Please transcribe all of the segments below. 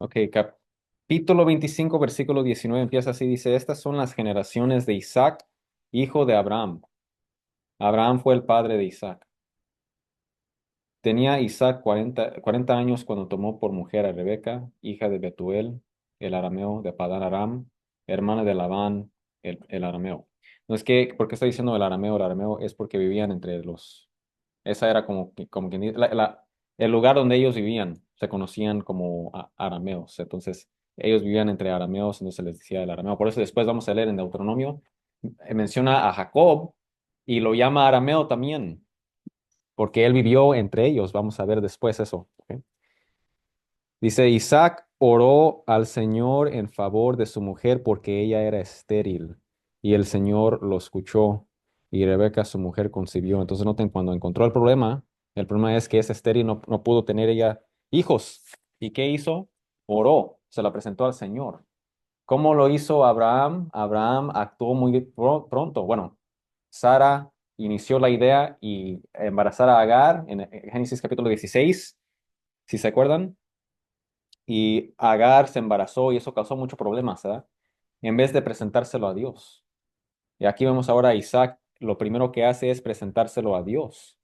Ok, capítulo 25, versículo 19 empieza así, dice, estas son las generaciones de Isaac, hijo de Abraham. Abraham fue el padre de Isaac. Tenía Isaac 40 años cuando tomó por mujer a Rebeca, hija de Betuel, el arameo de Padán Aram, hermana de Labán, el arameo. No es que, ¿por qué está diciendo el arameo? El arameo es porque vivían entre los, esa era como quien dice, el lugar donde ellos vivían, se conocían como arameos. Entonces, ellos vivían entre arameos, entonces se les decía el arameo. Por eso después vamos a leer en Deuteronomio, menciona a Jacob y lo llama arameo también porque él vivió entre ellos. Vamos a ver después eso. ¿Ok? Dice, Isaac oró al Señor en favor de su mujer porque ella era estéril y el Señor lo escuchó y Rebeca, su mujer, concibió. Entonces noten, cuando encontró el problema es que es estéril, no pudo tener ella hijos. ¿Y qué hizo? Oró, se la presentó al Señor. ¿Cómo lo hizo Abraham? Abraham actuó muy pronto. Bueno, Sara inició la idea y embarazar a Agar en Génesis capítulo 16, si se acuerdan, y Agar se embarazó y eso causó muchos problemas, ¿verdad? En vez de presentárselo a Dios. Y aquí vemos ahora a Isaac, lo primero que hace es presentárselo a Dios,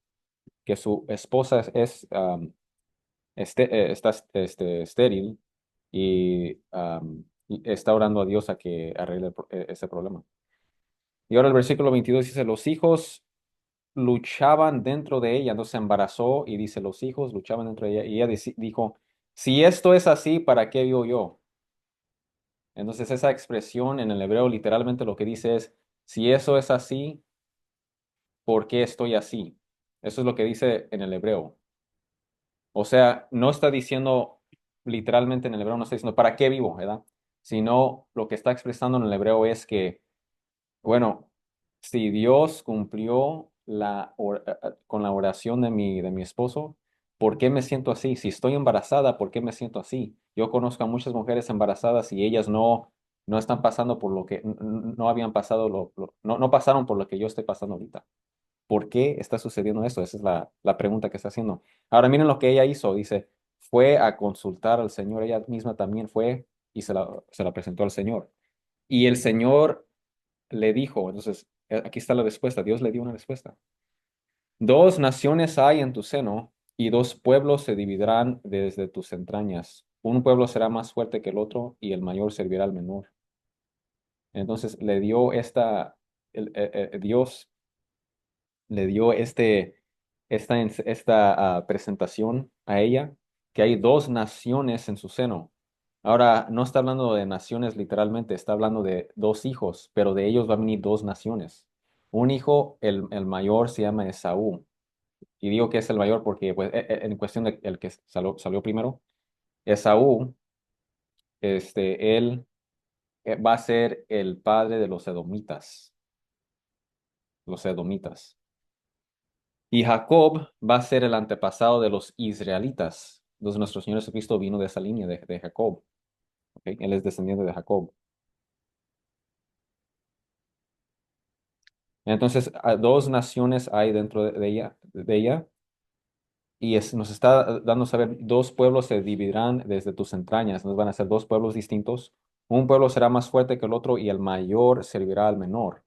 que su esposa está estéril y está orando a Dios a que arregle ese problema. Y ahora el versículo 22 dice, los hijos luchaban dentro de ella, entonces se embarazó y dice, los hijos luchaban dentro de ella. Y ella dijo, si esto es así, ¿para qué vivo yo? Entonces esa expresión en el hebreo literalmente lo que dice es, si eso es así, ¿por qué estoy así? Eso es lo que dice en el hebreo. O sea, no está diciendo literalmente en el hebreo, no está diciendo, ¿para qué vivo? ¿Verdad? Sino lo que está expresando en el hebreo es que bueno, si Dios cumplió con la oración de mi esposo, ¿por qué me siento así? Si estoy embarazada, ¿por qué me siento así? Yo conozco a muchas mujeres embarazadas y ellas no están pasando por lo que, no habían pasado, no pasaron por lo que yo estoy pasando ahorita. ¿Por qué está sucediendo esto? Esa es la pregunta que está haciendo. Ahora miren lo que ella hizo. Dice, fue a consultar al Señor. Ella misma también fue y se la presentó al Señor. Y el Señor le dijo, entonces, aquí está la respuesta, Dios le dio una respuesta. Dos naciones hay en tu seno y dos pueblos se dividirán desde tus entrañas. Un pueblo será más fuerte que el otro y el mayor servirá al menor. Entonces le dio Dios le dio esta presentación a ella, que hay dos naciones en su seno. Ahora, no está hablando de naciones literalmente, está hablando de dos hijos, pero de ellos va a venir dos naciones. Un hijo, el mayor, se llama Esaú. Y digo que es el mayor porque, pues, en cuestión de el que salió primero, Esaú, él va a ser el padre de los edomitas, los edomitas. Y Jacob va a ser el antepasado de los israelitas. Entonces nuestro Señor Jesucristo vino de esa línea de Jacob. ¿Ok? Él es descendiente de Jacob. Entonces, dos naciones hay dentro de ella, y nos está dando a saber, dos pueblos se dividirán desde tus entrañas. Nos van a ser dos pueblos distintos. Un pueblo será más fuerte que el otro y el mayor servirá al menor.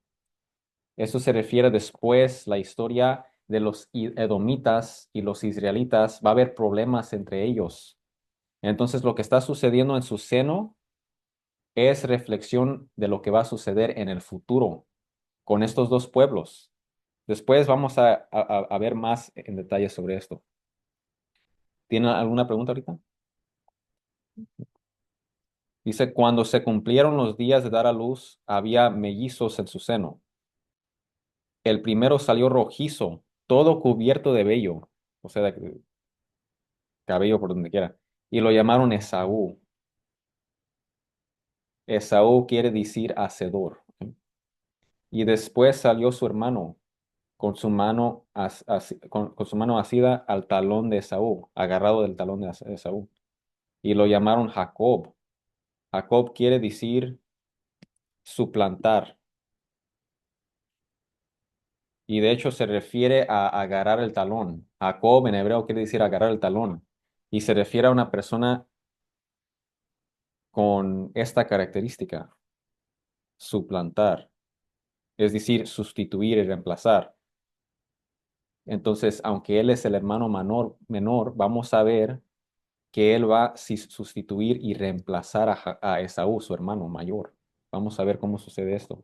Eso se refiere después la historia de los edomitas y los israelitas. Va a haber problemas entre ellos. Entonces, lo que está sucediendo en su seno es reflexión de lo que va a suceder en el futuro con estos dos pueblos. Después vamos a ver más en detalle sobre esto. ¿Tiene alguna pregunta ahorita? Dice, cuando se cumplieron los días de dar a luz, había mellizos en su seno. El primero salió rojizo, todo cubierto de vello, o sea, de cabello por donde quiera, y lo llamaron Esaú. Esaú quiere decir hacedor. ¿Ok? Y después salió su hermano con su mano asida al talón de Esaú, agarrado del talón de Esaú. Y lo llamaron Jacob. Jacob quiere decir suplantar. Y de hecho se refiere a agarrar el talón. Jacob en hebreo quiere decir agarrar el talón. Y se refiere a una persona con esta característica, suplantar, es decir, sustituir y reemplazar. Entonces, aunque él es el hermano menor, vamos a ver que él va a sustituir y reemplazar a Esaú, su hermano mayor. Vamos a ver cómo sucede esto.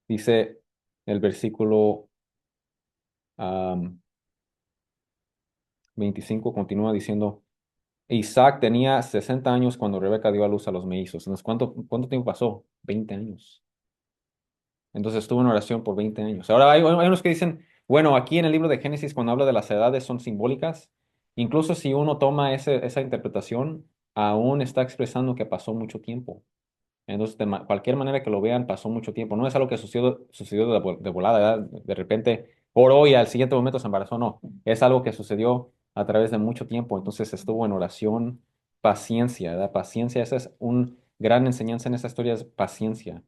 Dice el versículo 25, continúa diciendo, Isaac tenía 60 años cuando Rebeca dio a luz a los mellizos. Entonces, ¿cuánto tiempo pasó? 20 años. Entonces estuvo en oración por 20 años. Ahora hay unos que dicen, bueno, aquí en el libro de Génesis, cuando habla de las edades, son simbólicas. Incluso si uno toma esa interpretación, aún está expresando que pasó mucho tiempo. Entonces, cualquier manera que lo vean, pasó mucho tiempo. No es algo que sucedió de volada, ¿verdad? De repente, por hoy, al siguiente momento se embarazó, no. Es algo que sucedió a través de mucho tiempo. Entonces estuvo en oración, paciencia, ¿verdad? Paciencia, esa es una gran enseñanza en esta historia, es paciencia.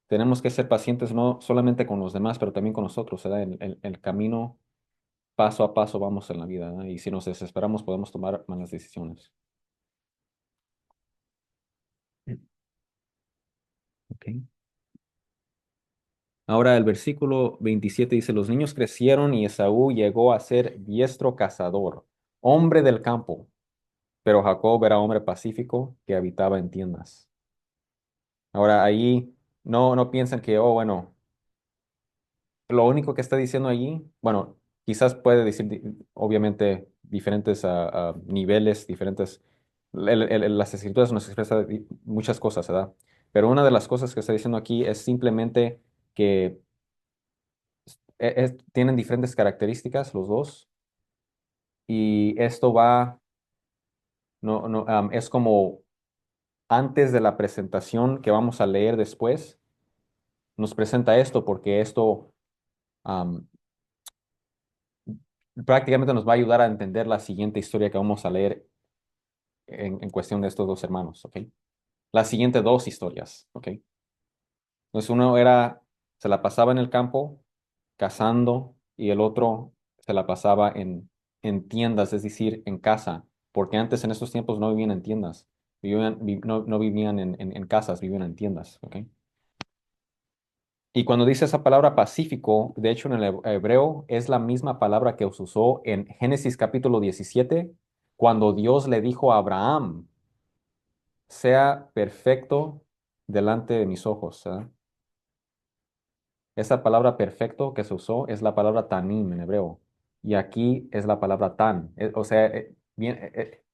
Tenemos que ser pacientes no solamente con los demás, pero también con nosotros, ¿verdad? El camino paso a paso vamos en la vida, ¿verdad? Y si nos desesperamos, podemos tomar malas decisiones. Ok. Ahora el versículo 27 dice, los niños crecieron y Esaú llegó a ser diestro cazador, hombre del campo, pero Jacob era hombre pacífico que habitaba en tiendas. Ahora ahí no piensan que, oh, bueno, lo único que está diciendo allí, bueno, quizás puede decir, obviamente, diferentes niveles, diferentes, las escrituras nos expresan muchas cosas, ¿verdad? Pero una de las cosas que está diciendo aquí es simplemente que tienen diferentes características los dos y esto va, no, es como antes de la presentación que vamos a leer después, nos presenta esto porque esto am, prácticamente nos va a ayudar a entender la siguiente historia que vamos a leer en cuestión de estos dos hermanos, ¿ok? Las siguientes dos historias, ¿ok? Entonces se la pasaba en el campo cazando y el otro se la pasaba en tiendas, es decir, en casa, porque antes en estos tiempos no vivían en tiendas, no vivían en casas, vivían en tiendas, ¿ok? Y cuando dice esa palabra pacífico, de hecho en el hebreo es la misma palabra que se usó en Génesis capítulo 17, cuando Dios le dijo a Abraham, sea perfecto delante de mis ojos. ¿Ah? Esa palabra perfecto que se usó es la palabra tanim en hebreo. Y aquí es la palabra tan. O sea,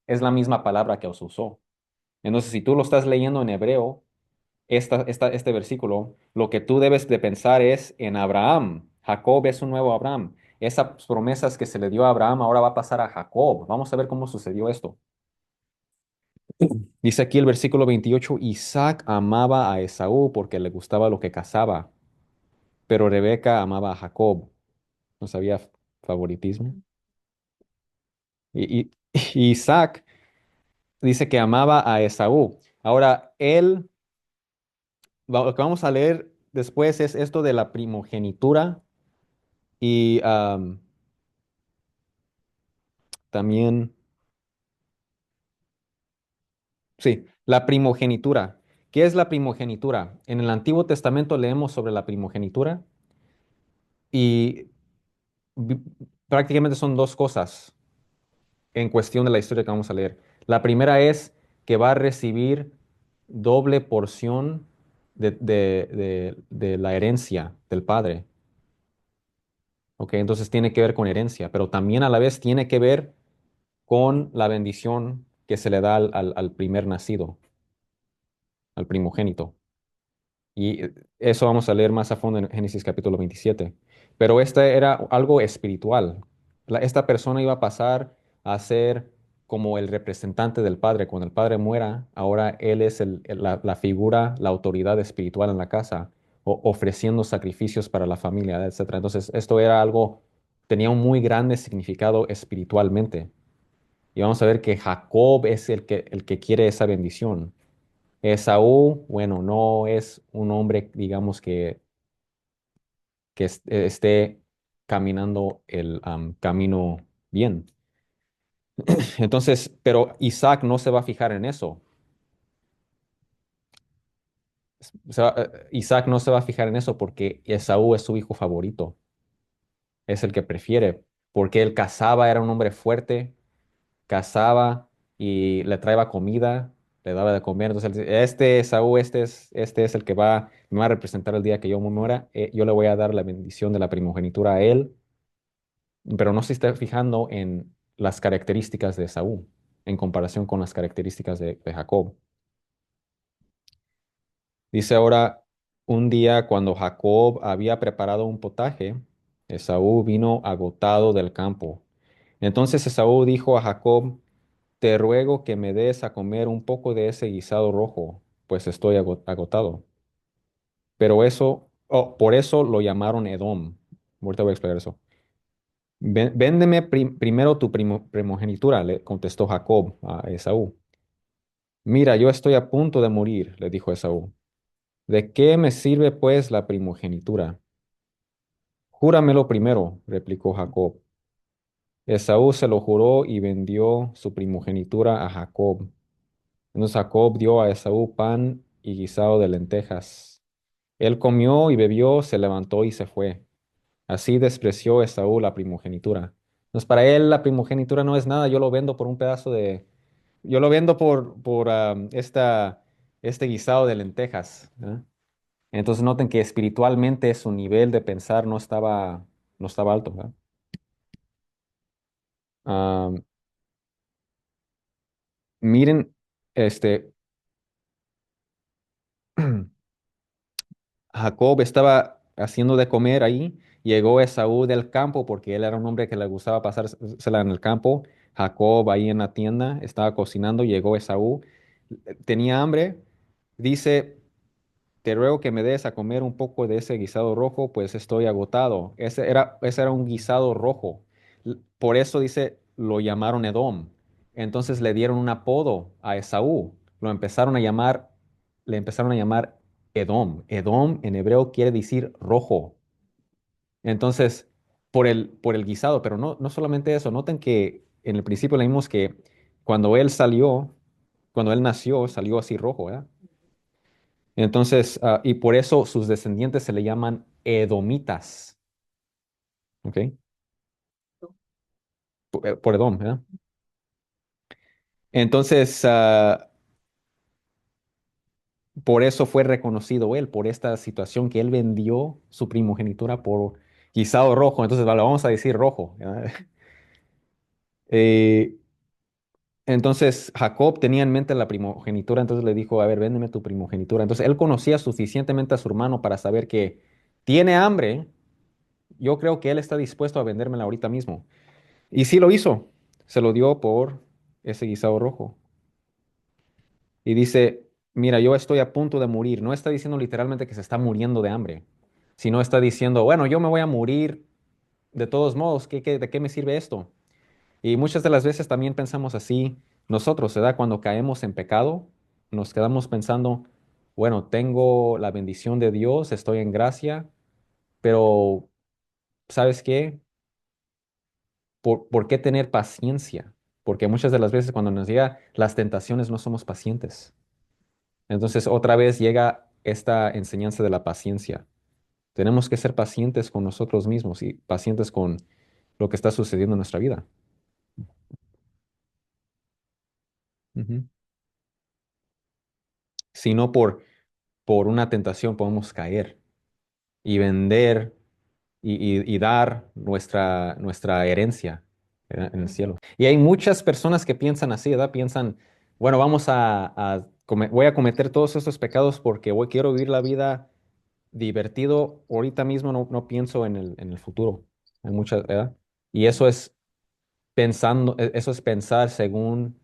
es la misma palabra que se usó. Entonces, si tú lo estás leyendo en hebreo, este versículo, lo que tú debes de pensar es en Abraham. Jacob es un nuevo Abraham. Esas promesas que se le dio a Abraham ahora va a pasar a Jacob. Vamos a ver cómo sucedió esto. Dice aquí el versículo 28, Isaac amaba a Esaú porque le gustaba lo que cazaba, pero Rebeca amaba a Jacob. No sabía favoritismo. Y Isaac dice que amaba a Esaú. Ahora, lo que vamos a leer después es esto de la primogenitura y también, sí, la primogenitura. ¿Qué es la primogenitura? En el Antiguo Testamento leemos sobre la primogenitura y vi- prácticamente son dos cosas en cuestión de la historia que vamos a leer. La primera es que va a recibir doble porción de la herencia del padre. ¿Ok? Entonces tiene que ver con herencia, pero también a la vez tiene que ver con la bendición que se le da al primer nacido, al primogénito. Y eso vamos a leer más a fondo en Génesis capítulo 27. Pero este era algo espiritual. Esta persona iba a pasar a ser como el representante del Padre. Cuando el Padre muera, ahora él es la figura, la autoridad espiritual en la casa, ofreciendo sacrificios para la familia, etcétera. Entonces, esto era algo, tenía un muy grande significado espiritualmente. Y vamos a ver que Jacob es el que quiere esa bendición. Esaú, bueno, no es un hombre, digamos, que esté. caminando el camino bien. Entonces, pero Isaac no se va a fijar en eso. Isaac no se va a fijar en eso porque Esaú es su hijo favorito, es el que prefiere, porque él cazaba, era un hombre fuerte, cazaba y le traía comida, le daba de comer. Entonces él dice, este Esaú, este es el que me va a representar el día que yo me muera. Yo le voy a dar la bendición de la primogenitura a él, pero no se está fijando en las características de Esaú en comparación con las características de Jacob. Dice ahora, un día cuando Jacob había preparado un potaje, Esaú vino agotado del campo. Entonces Esaú dijo a Jacob, te ruego que me des a comer un poco de ese guisado rojo, pues estoy agotado. Pero por eso lo llamaron Edom. Ahorita voy a explicar eso. Véndeme primero tu primogenitura, le contestó Jacob a Esaú. Mira, yo estoy a punto de morir, le dijo Esaú. ¿De qué me sirve pues la primogenitura? Júramelo primero, replicó Jacob. Esaú se lo juró y vendió su primogenitura a Jacob. Entonces Jacob dio a Esaú pan y guisado de lentejas. Él comió y bebió, se levantó y se fue. Así despreció Esaú la primogenitura. Entonces para él la primogenitura no es nada, yo lo vendo por un pedazo de... Yo lo vendo por este guisado de lentejas. ¿Eh? Entonces noten que espiritualmente su nivel de pensar no estaba alto. ¿Verdad? Ah, miren, este, Jacob estaba haciendo de comer ahí, llegó Esaú del campo porque él era un hombre que le gustaba pasársela en el campo. Jacob ahí en la tienda estaba cocinando, llegó Esaú, tenía hambre, dice, te ruego que me des a comer un poco de ese guisado rojo, pues estoy agotado. Ese era un guisado rojo. Por eso dice, lo llamaron Edom. Entonces le dieron un apodo a Esaú. Le empezaron a llamar Edom. Edom en hebreo quiere decir rojo. Entonces, por el guisado, pero no solamente eso. Noten que en el principio leímos que cuando él salió, cuando él nació, salió así rojo, ¿verdad? Entonces, y por eso sus descendientes se le llaman edomitas, ¿ok? Por Edom, ¿verdad? Entonces, por eso fue reconocido él, por esta situación que él vendió su primogenitura por guisado rojo. Entonces, vale, vamos a decir rojo, ¿verdad? Eh, entonces, Jacob tenía en mente la primogenitura, entonces le dijo, a ver, véndeme tu primogenitura. Entonces, él conocía suficientemente a su hermano para saber que tiene hambre. Yo creo que él está dispuesto a vendérmela ahorita mismo. Y sí lo hizo. Se lo dio por ese guisado rojo. Y dice, mira, yo estoy a punto de morir. No está diciendo literalmente que se está muriendo de hambre, sino está diciendo, bueno, yo me voy a morir de todos modos. ¿De qué me sirve esto? Y muchas de las veces también pensamos así nosotros, ¿verdad? Cuando caemos en pecado, nos quedamos pensando, bueno, tengo la bendición de Dios, estoy en gracia, pero ¿sabes qué? ¿Por qué tener paciencia? Porque muchas de las veces cuando nos llega las tentaciones no somos pacientes. Entonces otra vez llega esta enseñanza de la paciencia. Tenemos que ser pacientes con nosotros mismos y pacientes con lo que está sucediendo en nuestra vida. Ujú. Si no por una tentación podemos caer y vender y dar nuestra herencia en el cielo. Y hay muchas personas que piensan así, ¿verdad? Piensan, bueno, voy a cometer todos estos pecados porque quiero vivir la vida divertido. Ahorita mismo no pienso en el futuro. Hay muchas, ¿verdad? Y eso es pensar según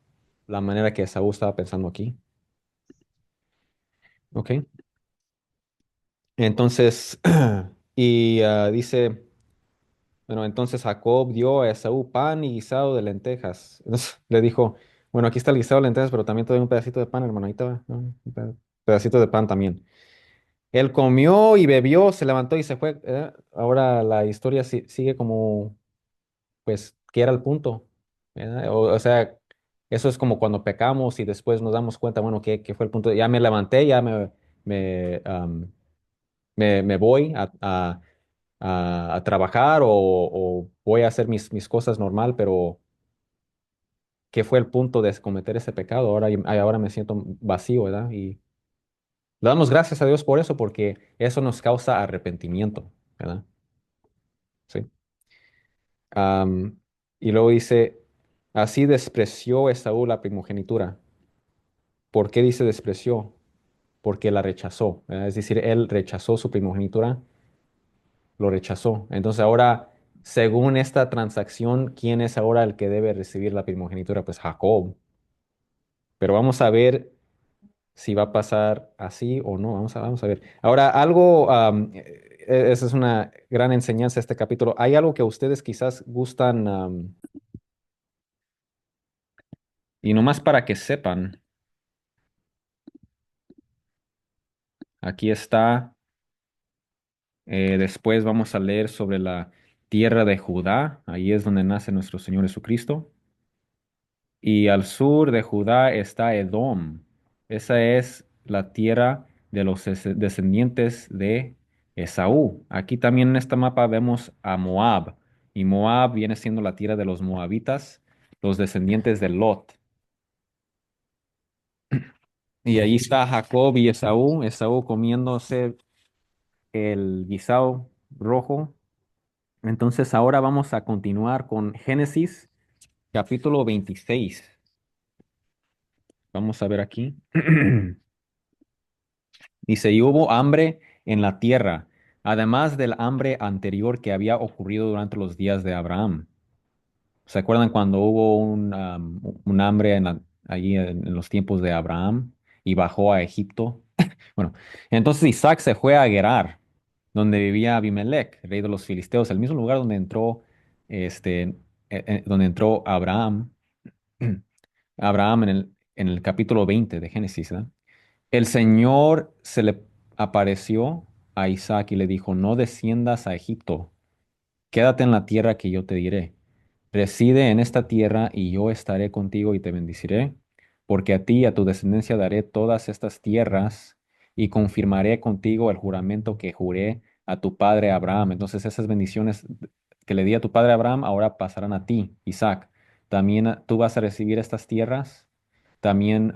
la manera que Saúl estaba pensando aquí. ¿Ok? Entonces, dice. Bueno, entonces Jacob dio a Esaú pan y guisado de lentejas. Entonces le dijo, bueno, aquí está el guisado de lentejas, pero también te doy un pedacito de pan, hermano. Ahí te va, ¿no? Un pedacito de pan también. Él comió y bebió, se levantó y se fue. Ahora la historia sigue como, pues, que era el punto. O sea, eso es como cuando pecamos y después nos damos cuenta, bueno, que fue el punto. Ya me levanté, me, am, me voy a trabajar o voy a hacer mis cosas normal, pero ¿qué fue el punto de cometer ese pecado? Ahora me siento vacío, ¿verdad? Y le damos gracias a Dios por eso, porque eso nos causa arrepentimiento, ¿verdad? Sí. Am, y luego dice, así despreció Esaú la primogenitura. ¿Por qué dice despreció? Porque la rechazó, ¿verdad? Es decir, él rechazó su primogenitura, lo rechazó. Entonces ahora, según esta transacción, ¿quién es ahora el que debe recibir la primogenitura? Pues Jacob. Pero vamos a ver si va a pasar así o no. Vamos a ver. Ahora, algo, esa es una gran enseñanza de este capítulo. ¿Hay algo que ustedes quizás gustan, y nomás para que sepan, aquí está, después vamos a leer sobre la tierra de Judá, ahí es donde nace nuestro Señor Jesucristo. Y al sur de Judá está Edom. Esa es la tierra de los descendientes de Esaú. Aquí también en este mapa vemos a Moab. Y Moab viene siendo la tierra de los moabitas, los descendientes de Lot. Y ahí está Jacob y Esaú, Esaú comiéndose el guisado rojo. Entonces ahora vamos a continuar con Génesis capítulo 26. Vamos a ver aquí. Dice, y hubo hambre en la tierra, además del hambre anterior que había ocurrido durante los días de Abraham. ¿Se acuerdan cuando hubo un hambre allí en los tiempos de Abraham y bajó a Egipto? Bueno, entonces Isaac se fue a Gerar, donde vivía Abimelech, rey de los filisteos, el mismo lugar donde entró, donde entró Abraham, Abraham en el capítulo 20 de Génesis, ¿verdad? El Señor se le apareció a Isaac y le dijo, no desciendas a Egipto, quédate en la tierra que yo te diré. Reside en esta tierra y yo estaré contigo y te bendeciré, porque a ti y a tu descendencia daré todas estas tierras y confirmaré contigo el juramento que juré a tu padre Abraham. Entonces esas bendiciones que le di a tu padre Abraham ahora pasarán a ti, Isaac. También tú vas a recibir estas tierras. También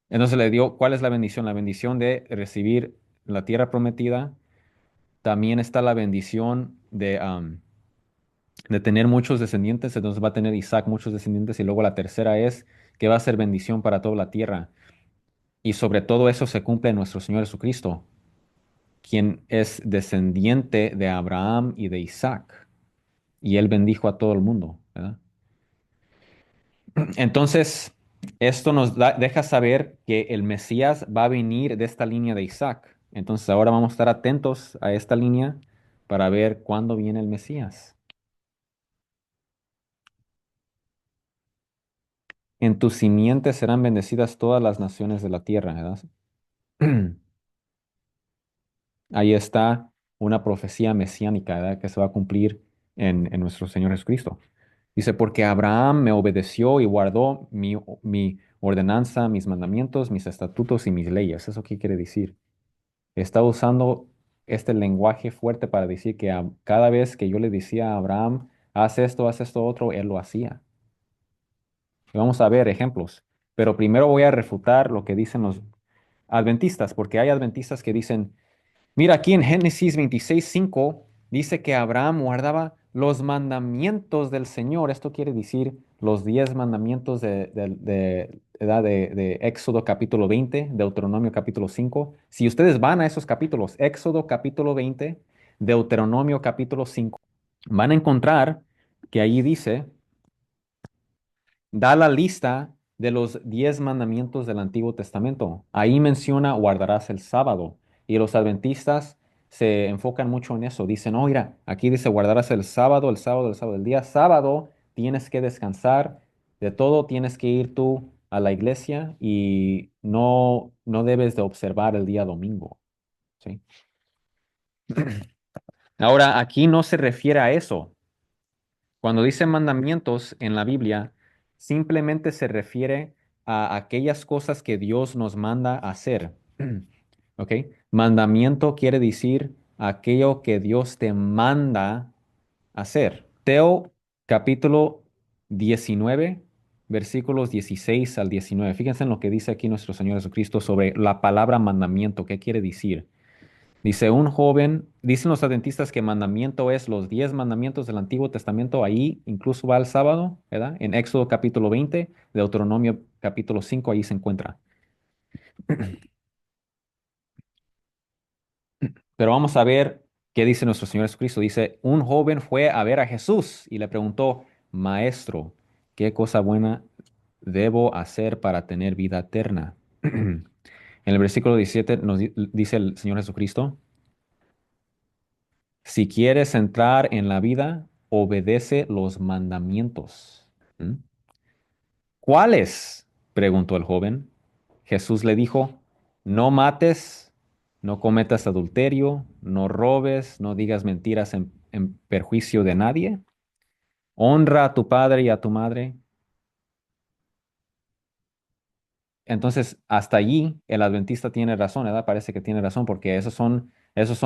entonces le dio, ¿cuál es la bendición? La bendición de recibir la tierra prometida. También está la bendición de tener muchos descendientes. Entonces va a tener Isaac muchos descendientes. Y luego la tercera es que va a ser bendición para toda la tierra. Y sobre todo eso se cumple en nuestro Señor Jesucristo, quien es descendiente de Abraham y de Isaac. Y él bendijo a todo el mundo, ¿verdad? Entonces, esto deja saber que el Mesías va a venir de esta línea de Isaac. Entonces, ahora vamos a estar atentos a esta línea para ver cuándo viene el Mesías. En tus simientes serán bendecidas todas las naciones de la tierra, ¿verdad? Ahí está una profecía mesiánica, ¿verdad? Que se va a cumplir en nuestro Señor Jesucristo. Dice, porque Abraham me obedeció y guardó mi ordenanza, mis mandamientos, mis estatutos y mis leyes. ¿Eso qué quiere decir? Está usando este lenguaje fuerte para decir que cada vez que yo le decía a Abraham, haz esto otro, él lo hacía. Y vamos a ver ejemplos. Pero primero voy a refutar lo que dicen los adventistas, porque hay adventistas que dicen, mira, aquí en Génesis 26:5 dice que Abraham guardaba los mandamientos del Señor. Esto quiere decir los 10 mandamientos de Éxodo capítulo 20, Deuteronomio capítulo 5. Si ustedes van a esos capítulos, Éxodo capítulo 20, Deuteronomio capítulo 5, van a encontrar que allí dice da la lista de los 10 mandamientos del Antiguo Testamento. Ahí menciona guardarás el sábado. Y los adventistas se enfocan mucho en eso. Dicen, oh, mira, aquí dice guardarás el sábado, el sábado, el sábado. El día sábado tienes que descansar de todo, tienes que ir tú a la iglesia y no debes de observar el día domingo. ¿sí? Ahora, aquí no se refiere a eso. Cuando dice mandamientos en la Biblia, simplemente se refiere a aquellas cosas que Dios nos manda a hacer. ¿Ok? Mandamiento quiere decir aquello que Dios te manda hacer. Teo capítulo 19, versículos 16 al 19. Fíjense en lo que dice aquí nuestro Señor Jesucristo sobre la palabra mandamiento. ¿Qué quiere decir? Dice un joven, dicen los adventistas que mandamiento es los 10 mandamientos del Antiguo Testamento, ahí incluso va el sábado, ¿verdad? En Éxodo capítulo 20, Deuteronomio capítulo 5, ahí se encuentra. Pero vamos a ver qué dice nuestro Señor Jesucristo. Dice, un joven fue a ver a Jesús y le preguntó, Maestro, ¿qué cosa buena debo hacer para tener vida eterna? En el versículo 17 dice el Señor Jesucristo, si quieres entrar en la vida, obedece los mandamientos. ¿Mm? ¿Cuáles? Preguntó el joven. Jesús le dijo, no mates, no cometas adulterio, no robes, no digas mentiras en perjuicio de nadie, honra a tu padre y a tu madre. Entonces, hasta allí el adventista tiene razón, ¿verdad? Parece que tiene razón, porque esos son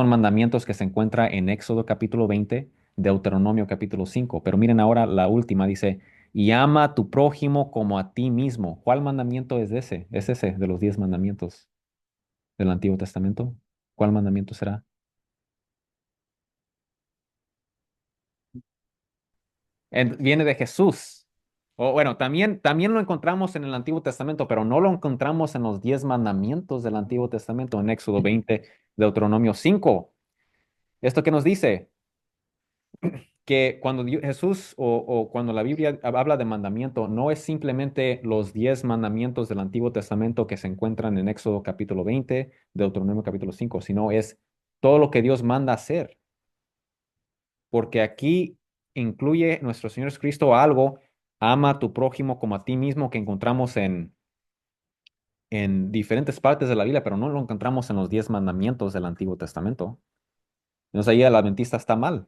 mandamientos que se encuentran en Éxodo capítulo 20, Deuteronomio capítulo 5. Pero miren ahora la última, dice, y ama a tu prójimo como a ti mismo. ¿Cuál mandamiento es ese? Es ese de los 10 mandamientos del Antiguo Testamento. ¿Cuál mandamiento será? Viene de Jesús. O bueno, también lo encontramos en el Antiguo Testamento, pero no lo encontramos en los 10 mandamientos del Antiguo Testamento, en Éxodo 20, Deuteronomio 5. ¿Esto qué nos dice? Que cuando Jesús o cuando la Biblia habla de mandamiento, no es simplemente los 10 mandamientos del Antiguo Testamento que se encuentran en Éxodo capítulo 20, Deuteronomio capítulo 5, sino es todo lo que Dios manda hacer, porque aquí incluye nuestro Señor Jesucristo algo, ama a tu prójimo como a ti mismo, que encontramos en diferentes partes de la Biblia, pero no lo encontramos en los 10 mandamientos del Antiguo Testamento. Entonces ahí el adventista está mal.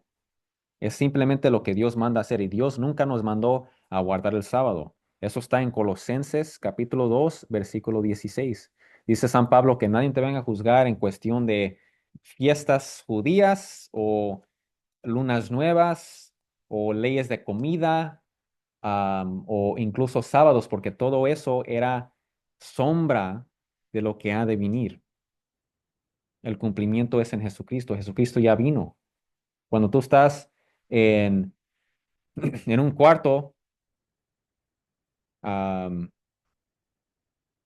Es simplemente lo que Dios manda hacer y Dios nunca nos mandó a guardar el sábado. Eso está en Colosenses capítulo 2 versículo 16. Dice San Pablo que nadie te venga a juzgar en cuestión de fiestas judías o lunas nuevas o leyes de comida, o incluso sábados, porque todo eso era sombra de lo que ha de venir. El cumplimiento es en Jesucristo. Jesucristo ya vino. Cuando tú estás en, en un cuarto, am,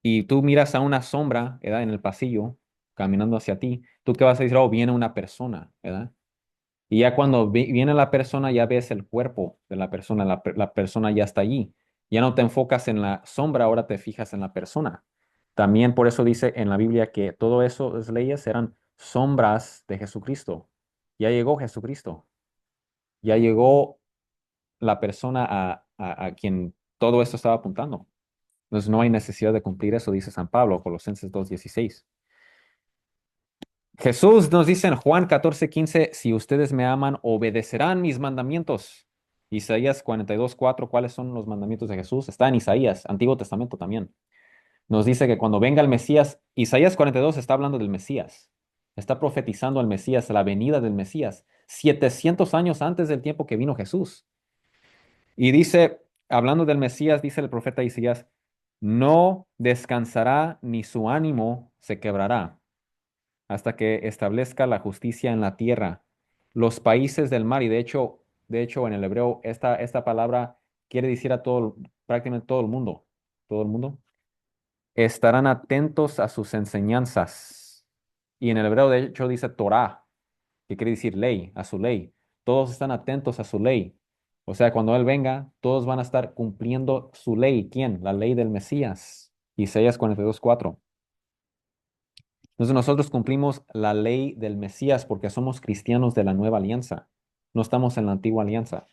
y tú miras a una sombra, ¿verdad? En el pasillo, caminando hacia ti, ¿tú qué vas a decir? Oh, viene una persona, ¿verdad? Y ya cuando viene la persona, ya ves el cuerpo de la persona, la persona ya está allí. Ya no te enfocas en la sombra, ahora te fijas en la persona. También por eso dice en la Biblia que todo eso, esas leyes eran sombras de Jesucristo. Ya llegó Jesucristo. Ya llegó la persona a quien todo esto estaba apuntando. Entonces no hay necesidad de cumplir eso, dice San Pablo, Colosenses 2:16. Jesús nos dice en Juan 14:15, si ustedes me aman, obedecerán mis mandamientos. Isaías 42:4, ¿cuáles son los mandamientos de Jesús? Está en Isaías, Antiguo Testamento también. Nos dice que cuando venga el Mesías, Isaías 42 está hablando del Mesías. Está profetizando al Mesías, la venida del Mesías, 700 años antes del tiempo que vino Jesús. Y dice, hablando del Mesías, dice el profeta Isaías, no descansará ni su ánimo se quebrará hasta que establezca la justicia en la tierra. Los países del mar, y de hecho en el hebreo esta palabra quiere decir a todo, prácticamente todo el mundo, estarán atentos a sus enseñanzas. Y en el hebreo de hecho dice Torah, que quiere decir ley, a su ley. Todos están atentos a su ley. O sea, cuando Él venga, todos van a estar cumpliendo su ley. ¿Quién? La ley del Mesías. Isaías 42:4. Entonces nosotros cumplimos la ley del Mesías porque somos cristianos de la nueva alianza. No estamos en la antigua alianza.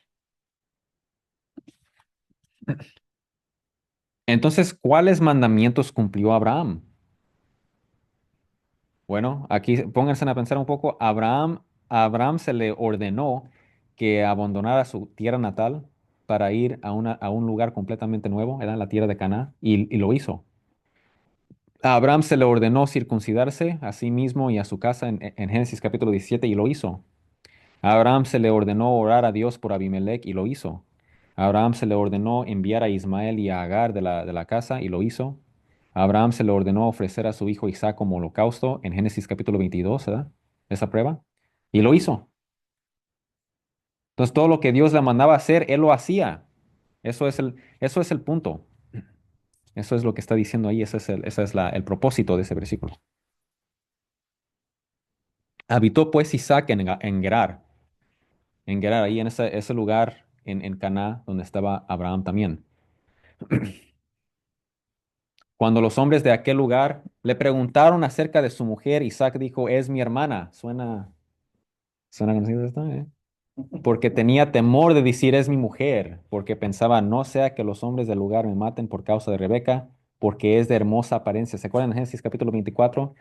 Entonces, ¿cuáles mandamientos cumplió Abraham? Bueno, aquí pónganse a pensar un poco. A Abraham se le ordenó que abandonara su tierra natal para ir a un lugar completamente nuevo, era la tierra de Canaán, y lo hizo. A Abraham se le ordenó circuncidarse a sí mismo y a su casa en Génesis capítulo 17 y lo hizo. A Abraham se le ordenó orar a Dios por Abimelech y lo hizo. A Abraham se le ordenó enviar a Ismael y a Agar de la casa y lo hizo. A Abraham se le ordenó ofrecer a su hijo Isaac como holocausto en Génesis capítulo 22, ¿verdad? Esa prueba. Y lo hizo. Entonces todo lo que Dios le mandaba hacer, él lo hacía. Eso es el punto. Eso es lo que está diciendo ahí. Ese es el propósito de ese versículo. Habitó pues Isaac en Gerar, ahí en ese lugar en Caná donde estaba Abraham también. Cuando los hombres de aquel lugar le preguntaron acerca de su mujer, Isaac dijo, es mi hermana. Suena conocido esto, ¿eh? Porque tenía temor de decir, es mi mujer, porque pensaba, no sea que los hombres del lugar me maten por causa de Rebeca, porque es de hermosa apariencia. ¿Se acuerdan en Génesis capítulo 24?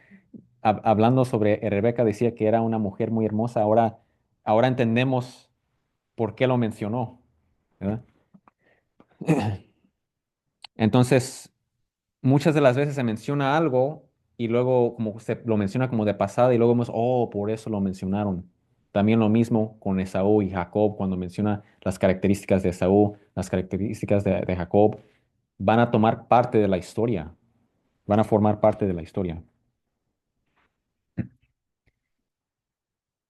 Hablando sobre Rebeca, decía que era una mujer muy hermosa. Ahora entendemos por qué lo mencionó, ¿verdad? Entonces, muchas de las veces se menciona algo y luego como se lo menciona como de pasada y luego vemos, oh, por eso lo mencionaron. También lo mismo con Esaú y Jacob, cuando menciona las características de Esaú, las características de Jacob, van a tomar parte de la historia, van a formar parte de la historia.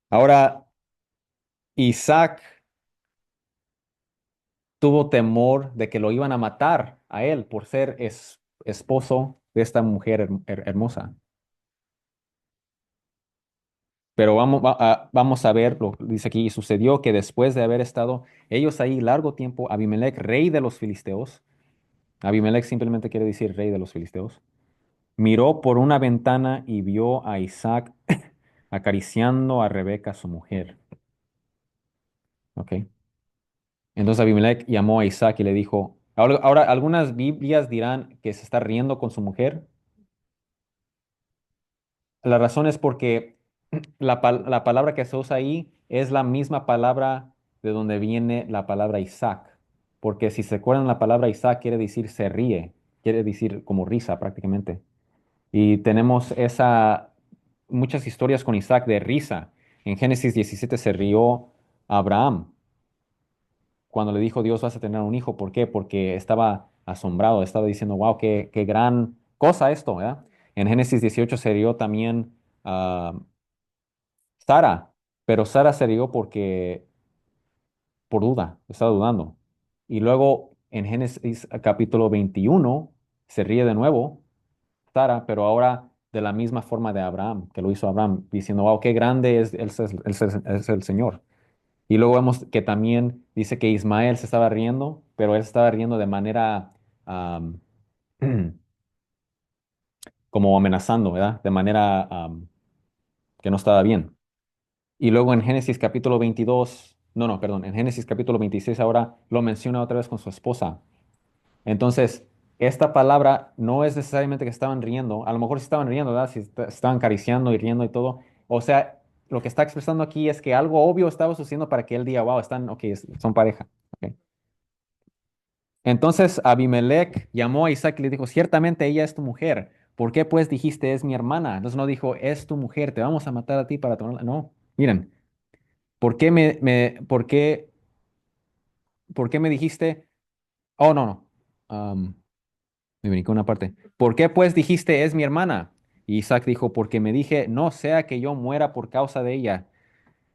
Ahora, Isaac tuvo temor de que lo iban a matar a él por ser esposo de esta mujer hermosa. Pero vamos a ver, dice aquí, y sucedió que después de haber estado ellos ahí largo tiempo, Abimelech, rey de los filisteos, Abimelech simplemente quiere decir rey de los filisteos, miró por una ventana y vio a Isaac acariciando a Rebeca, su mujer. ¿Ok? Entonces Abimelech llamó a Isaac y le dijo, ahora algunas Biblias dirán que se está riendo con su mujer. La razón es porque la palabra que se usa ahí es la misma palabra de donde viene la palabra Isaac. Porque si se acuerdan, la palabra Isaac quiere decir se ríe, quiere decir como risa prácticamente. Y tenemos muchas historias con Isaac de risa. En Génesis 17 se rió Abraham cuando le dijo Dios vas a tener un hijo. ¿Por qué? Porque estaba asombrado, estaba diciendo, wow, qué gran cosa esto, ¿verdad? En Génesis 18 se rió también ah, Sara, pero Sara se rió por duda, estaba dudando. Y luego en Génesis capítulo 21 se ríe de nuevo Sara, pero ahora de la misma forma de Abraham, que lo hizo Abraham, diciendo, wow, qué grande es el Señor. Y luego vemos que también dice que Ismael se estaba riendo, pero él se estaba riendo de manera am, como amenazando, ¿verdad? De manera que no estaba bien. Y luego en Génesis capítulo 22, no, perdón, en Génesis capítulo 26 ahora lo menciona otra vez con su esposa. Entonces, esta palabra no es necesariamente que estaban riendo, a lo mejor sí estaban riendo, ¿verdad? Si estaban acariciando y riendo y todo. O sea, lo que está expresando aquí es que algo obvio estaba sucediendo para que él diga, wow, están, ok, son pareja. Ok. Entonces Abimelech llamó a Isaac y le dijo, ciertamente ella es tu mujer. ¿Por qué pues dijiste es mi hermana? Entonces no dijo, es tu mujer, te vamos a matar a ti para tomarla. No, miren. ¿Por qué por qué me dijiste? Oh, no, no. Me brincó una parte. ¿Por qué pues dijiste es mi hermana? Y Isaac dijo, porque me dije, no sea que yo muera por causa de ella.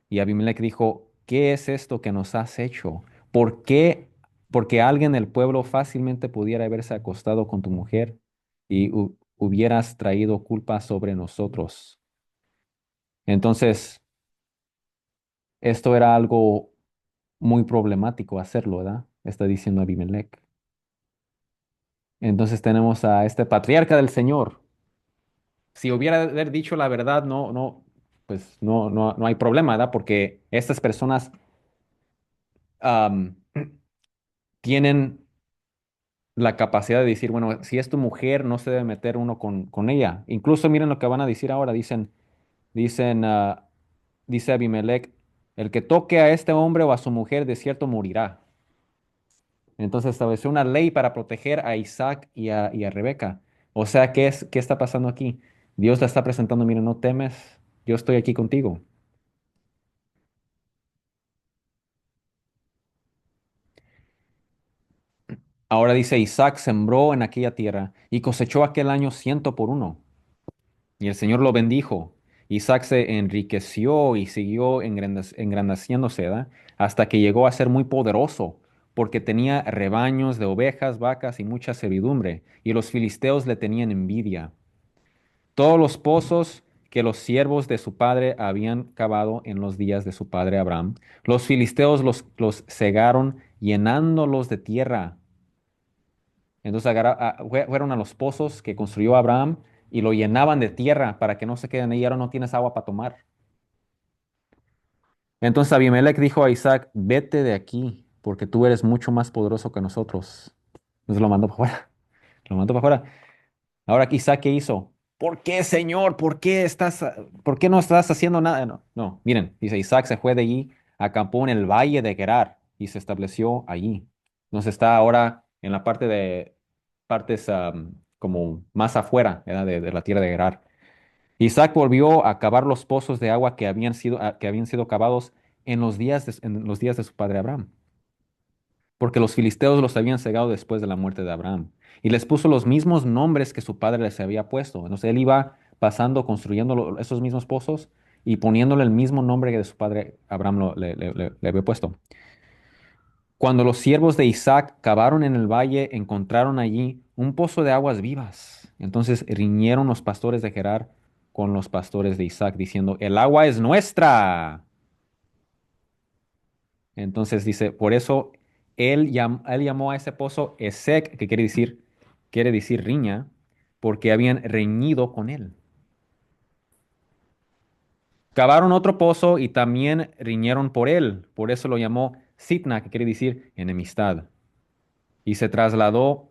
Y Abimelech dijo, ¿qué es esto que nos has hecho? ¿Por qué? Porque alguien del pueblo fácilmente pudiera haberse acostado con tu mujer y hubieras traído culpa sobre nosotros. Entonces, esto era algo muy problemático hacerlo, ¿verdad? Está diciendo Abimelech. Entonces tenemos a este patriarca del Señor. Si hubiera haber dicho la verdad, pues no hay problema, ¿verdad? Porque estas personas am, tienen la capacidad de decir, bueno, si es tu mujer, no se debe meter uno con ella. Incluso miren lo que van a decir ahora, dicen, dice Abimelech, el que toque a este hombre o a su mujer, de cierto morirá. Entonces estableció una ley para proteger a Isaac y a Rebeca. O sea, ¿qué está pasando aquí? Dios la está presentando, miren, no temes, yo estoy aquí contigo. Ahora dice, Isaac sembró en aquella tierra y cosechó aquel año 100 por 1. Y el Señor lo bendijo. Isaac se enriqueció y siguió engrandeciéndose, ¿verdad? Hasta que llegó a ser muy poderoso, porque tenía rebaños de ovejas, vacas y mucha servidumbre, y los filisteos le tenían envidia. Todos los pozos que los siervos de su padre habían cavado en los días de su padre Abraham, los filisteos los cegaron llenándolos de tierra. Entonces fueron a los pozos que construyó Abraham y lo llenaban de tierra para que no se queden ahí. Ahora no tienes agua para tomar. Entonces Abimelech dijo a Isaac, vete de aquí, porque tú eres mucho más poderoso que nosotros. Entonces lo mandó para afuera. Lo mandó para afuera. Ahora Isaac, ¿qué hizo? ¿Por qué, Señor? ¿Por qué no estás haciendo nada? No, no. Miren, dice Isaac se fue de allí, acampó en el valle de Gerar y se estableció allí. Entonces está ahora en la partes como más afuera, ¿verdad? De la tierra de Gerar. Isaac volvió a cavar los pozos de agua que habían sido cavados en los días de su padre Abraham, porque los filisteos los habían cegado después de la muerte de Abraham. Y les puso los mismos nombres que su padre les había puesto. Entonces él iba pasando, construyendo esos mismos pozos y poniéndole el mismo nombre que de su padre Abraham le había puesto. Cuando los siervos de Isaac cavaron en el valle, encontraron allí un pozo de aguas vivas. Entonces riñeron los pastores de Gerar con los pastores de Isaac, diciendo, el agua es nuestra. Entonces dice, por eso él llamó a ese pozo Esek, que quiere decir riña, porque habían reñido con él. Cavaron otro pozo y también riñeron por él. Por eso lo llamó Sitna, que quiere decir enemistad. Y se trasladó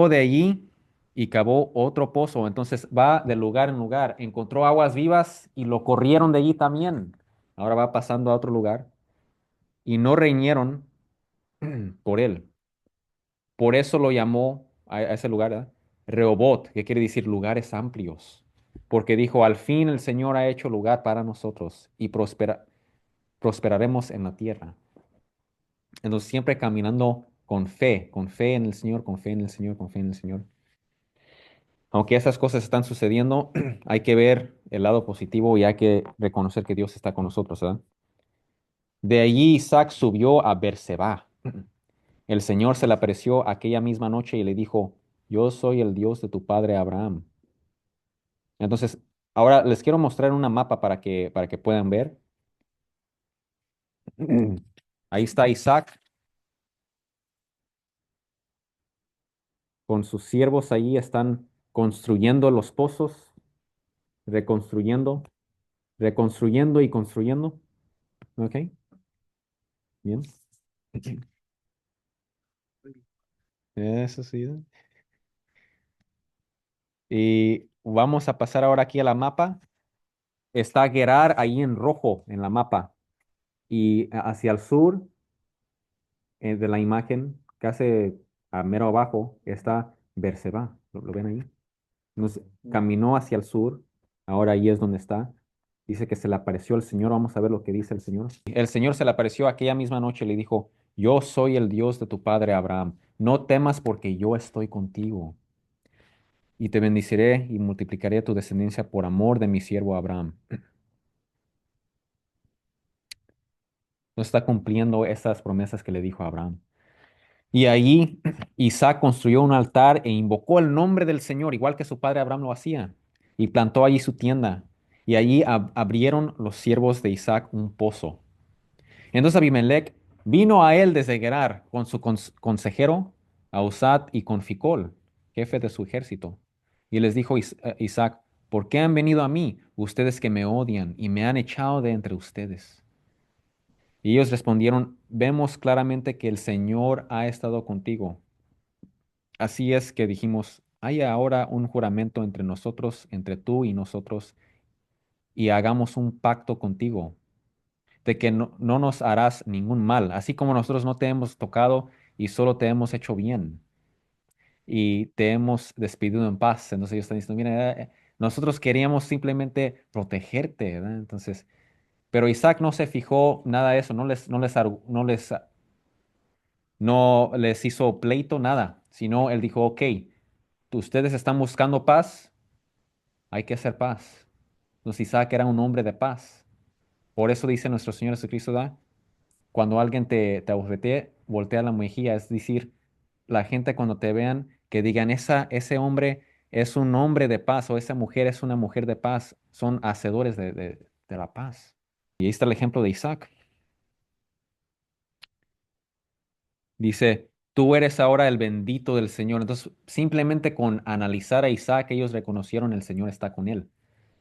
de allí y cavó otro pozo. Entonces va de lugar en lugar. Encontró aguas vivas y lo corrieron de allí también. Ahora va pasando a otro lugar y no reñieron por él. Por eso lo llamó a ese lugar, ¿verdad? Rehobot, que quiere decir lugares amplios. Porque dijo, al fin el Señor ha hecho lugar para nosotros y prosperaremos en la tierra. Entonces siempre caminando con fe en el Señor, con fe en el Señor, con fe en el Señor. Aunque esas cosas están sucediendo, hay que ver el lado positivo y hay que reconocer que Dios está con nosotros, ¿verdad? De allí Isaac subió a Berseba. El Señor se le apareció aquella misma noche y le dijo, yo soy el Dios de tu padre Abraham. Entonces, ahora les quiero mostrar una mapa para que puedan ver. Ahí está Isaac con sus siervos, ahí están construyendo los pozos, reconstruyendo, reconstruyendo y construyendo. ¿Ok? Bien. Eso sí. Y vamos a pasar ahora aquí a la mapa. Está Gerar ahí en rojo en la mapa. Y hacia el sur de la imagen, casi a mero abajo, está Berseba. ¿Lo ven ahí? Entonces, caminó hacia el sur. Ahora ahí es donde está. Dice que se le apareció el Señor. Vamos a ver lo que dice el Señor. El Señor se le apareció aquella misma noche y le dijo, yo soy el Dios de tu padre Abraham. No temas porque yo estoy contigo y te bendeciré y multiplicaré tu descendencia por amor de mi siervo Abraham. No está cumpliendo esas promesas que le dijo a Abraham. Y allí Isaac construyó un altar e invocó el nombre del Señor, igual que su padre Abraham lo hacía, y plantó allí su tienda. Y allí abrieron los siervos de Isaac un pozo. Entonces Abimelech vino a él desde Gerar con su consejero, Ahuzat y con Ficol, jefe de su ejército. Y les dijo Isaac, ¿por qué han venido a mí, ustedes que me odian y me han echado de entre ustedes? Y ellos respondieron, vemos claramente que el Señor ha estado contigo. Así es que dijimos, hay ahora un juramento entre nosotros, entre tú y nosotros, y hagamos un pacto contigo, de que no nos harás ningún mal, así como nosotros no te hemos tocado y solo te hemos hecho bien y te hemos despedido en paz. Entonces ellos están diciendo, mira, nosotros queríamos simplemente protegerte, ¿verdad? Entonces, pero Isaac no se fijó nada de eso, no les hizo pleito, nada, sino él dijo, ok, ustedes están buscando paz, hay que hacer paz. Entonces Isaac era un hombre de paz. Por eso dice nuestro Señor Jesucristo, ¿da? Cuando alguien te abofetee, voltea la mejilla, es decir, la gente cuando te vean, que digan, ese hombre es un hombre de paz o esa mujer es una mujer de paz, son hacedores de la paz. Y ahí está el ejemplo de Isaac. Dice, tú eres ahora el bendito del Señor. Entonces, simplemente con analizar a Isaac, ellos reconocieron el Señor está con él.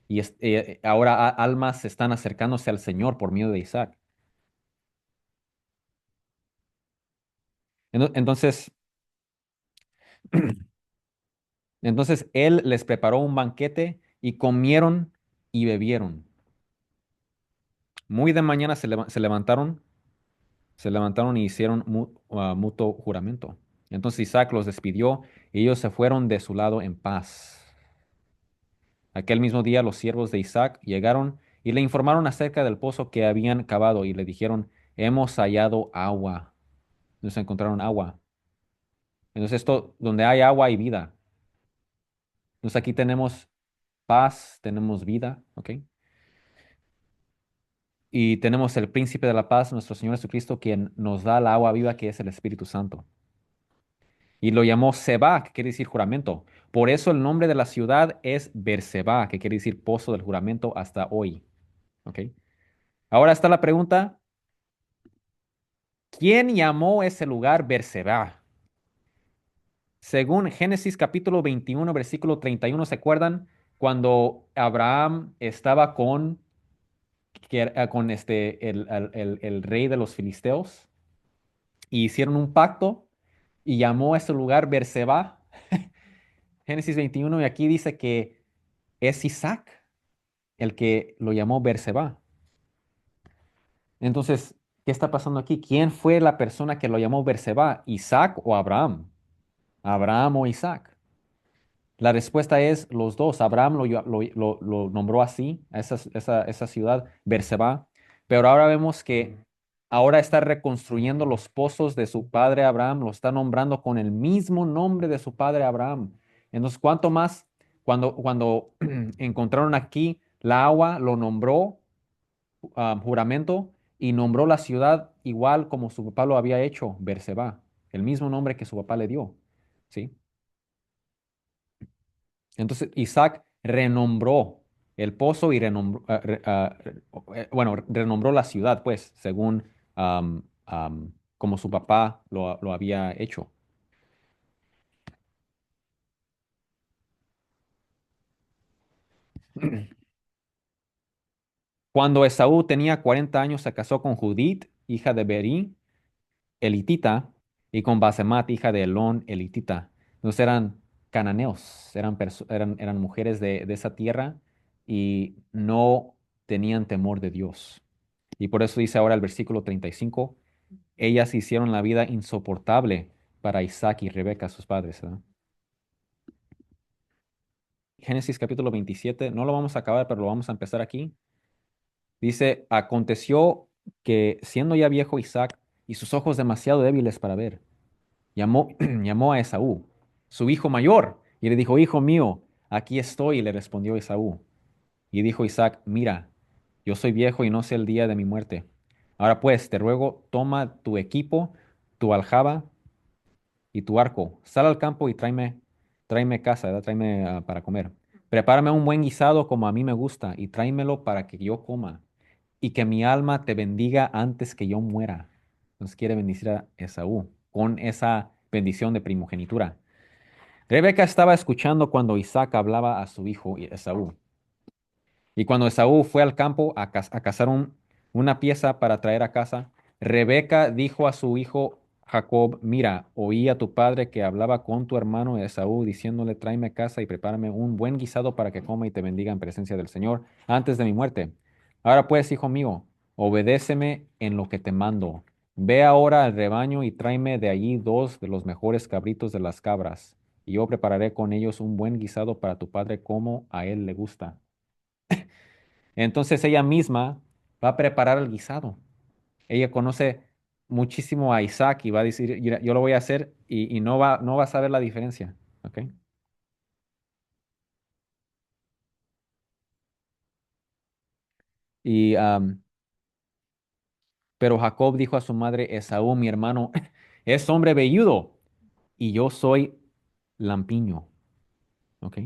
Y ahora almas están acercándose al Señor por medio de Isaac. Entonces, entonces él les preparó un banquete y comieron y bebieron. Muy de mañana se levantaron y hicieron mutuo juramento. Entonces Isaac los despidió y ellos se fueron de su lado en paz. Aquel mismo día los siervos de Isaac llegaron y le informaron acerca del pozo que habían cavado y le dijeron, hemos hallado agua. Entonces encontraron agua. Entonces esto, donde hay agua hay vida. Entonces aquí tenemos paz, tenemos vida, ¿ok? Y tenemos el príncipe de la paz, nuestro Señor Jesucristo, quien nos da la agua viva que es el Espíritu Santo. Y lo llamó Seba, que quiere decir juramento. Por eso el nombre de la ciudad es Berseba, que quiere decir pozo del juramento hasta hoy. ¿Ok? Ahora está la pregunta, ¿quién llamó ese lugar Berseba? Según Génesis capítulo 21, versículo 31, ¿se acuerdan? Cuando Abraham estaba con el rey de los filisteos y hicieron un pacto y llamó a ese lugar Berseba. Génesis 21 y aquí dice que es Isaac el que lo llamó Berseba. Entonces, ¿qué está pasando aquí? ¿Quién fue la persona que lo llamó Berseba? ¿Isaac o Abraham? ¿Abraham o Isaac? La respuesta es los dos. Abraham lo nombró así, a esa ciudad, Berseba, pero ahora vemos que ahora está reconstruyendo los pozos de su padre Abraham, lo está nombrando con el mismo nombre de su padre Abraham. Entonces, ¿cuánto más cuando encontraron aquí la agua, lo nombró juramento y nombró la ciudad igual como su papá lo había hecho, Berseba, el mismo nombre que su papá le dio, ¿sí? Entonces Isaac renombró el pozo y renombró la ciudad, pues, según como su papá lo había hecho. Cuando Esaú tenía 40 años, se casó con Judith, hija de Berí, elitita, y con Basemat, hija de Elón, elitita. Entonces eran cananeos, eran mujeres de esa tierra y no tenían temor de Dios. Y por eso dice ahora el versículo 35, ellas hicieron la vida insoportable para Isaac y Rebeca, sus padres, ¿verdad? Génesis capítulo 27, no lo vamos a acabar, pero lo vamos a empezar aquí. Dice, aconteció que siendo ya viejo Isaac y sus ojos demasiado débiles para ver, llamó a Esaú, su hijo mayor, y le dijo, hijo mío, aquí estoy, y le respondió Esaú. Y dijo Isaac, mira, yo soy viejo y no sé el día de mi muerte. Ahora pues, te ruego, toma tu equipo, tu aljaba y tu arco, sal al campo y tráeme casa, ¿verdad? Tráeme para comer. Prepárame un buen guisado como a mí me gusta y tráemelo para que yo coma y que mi alma te bendiga antes que yo muera. Entonces quiere bendecir a Esaú con esa bendición de primogenitura. Rebeca estaba escuchando cuando Isaac hablaba a su hijo Esaú. Y cuando Esaú fue al campo a cazar una pieza para traer a casa. Rebeca dijo a su hijo Jacob, mira, oí a tu padre que hablaba con tu hermano Esaú, diciéndole, tráeme a casa y prepárame un buen guisado para que coma y te bendiga en presencia del Señor antes de mi muerte. Ahora pues, hijo mío, obedéceme en lo que te mando. Ve ahora al rebaño y tráeme de allí dos de los mejores cabritos de las cabras, y yo prepararé con ellos un buen guisado para tu padre como a él le gusta. Entonces ella misma va a preparar el guisado. Ella conoce muchísimo a Isaac y va a decir, "Mira, yo lo voy a hacer y no va a saber la diferencia. ¿Ok? Y, pero Jacob dijo a su madre, Esaú, mi hermano, es hombre velludo y yo soy lampiño. ¿Ok?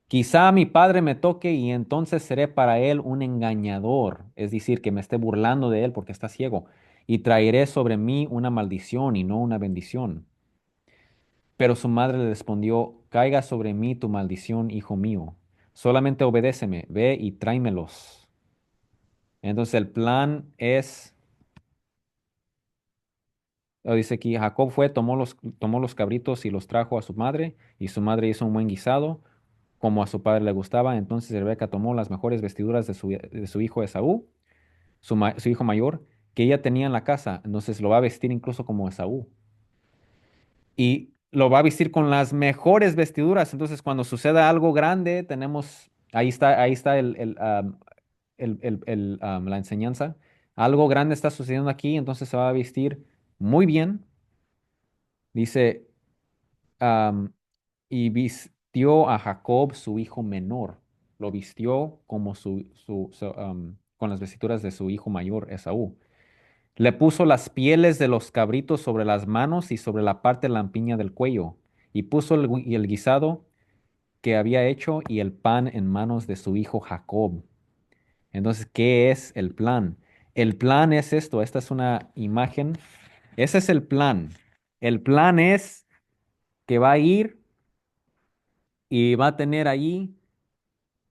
Quizá mi padre me toque y entonces seré para él un engañador, es decir, que me esté burlando de él porque está ciego, y traeré sobre mí una maldición y no una bendición. Pero su madre le respondió, caiga sobre mí tu maldición, hijo mío. Solamente obedéceme, ve y tráemelos. Entonces el plan es, dice aquí, Jacob fue, tomó los cabritos y los trajo a su madre, y su madre hizo un buen guisado, como a su padre le gustaba. Entonces Rebeca tomó las mejores vestiduras de su hijo Esaú, su hijo mayor, que ella tenía en la casa. Entonces lo va a vestir incluso como Esaú. Y lo va a vestir con las mejores vestiduras. Entonces, cuando suceda algo grande, ahí está la enseñanza. Algo grande está sucediendo aquí, entonces se va a vestir muy bien. Dice, am, y vistió a Jacob, su hijo menor. Lo vistió como con las vestiduras de su hijo mayor, Esaú. Le puso las pieles de los cabritos sobre las manos y sobre la parte lampiña del cuello, y puso el guisado que había hecho y el pan en manos de su hijo Jacob. Entonces, ¿qué es el plan? El plan es esto, esta es una imagen, ese es el plan. El plan es que va a ir y va a tener allí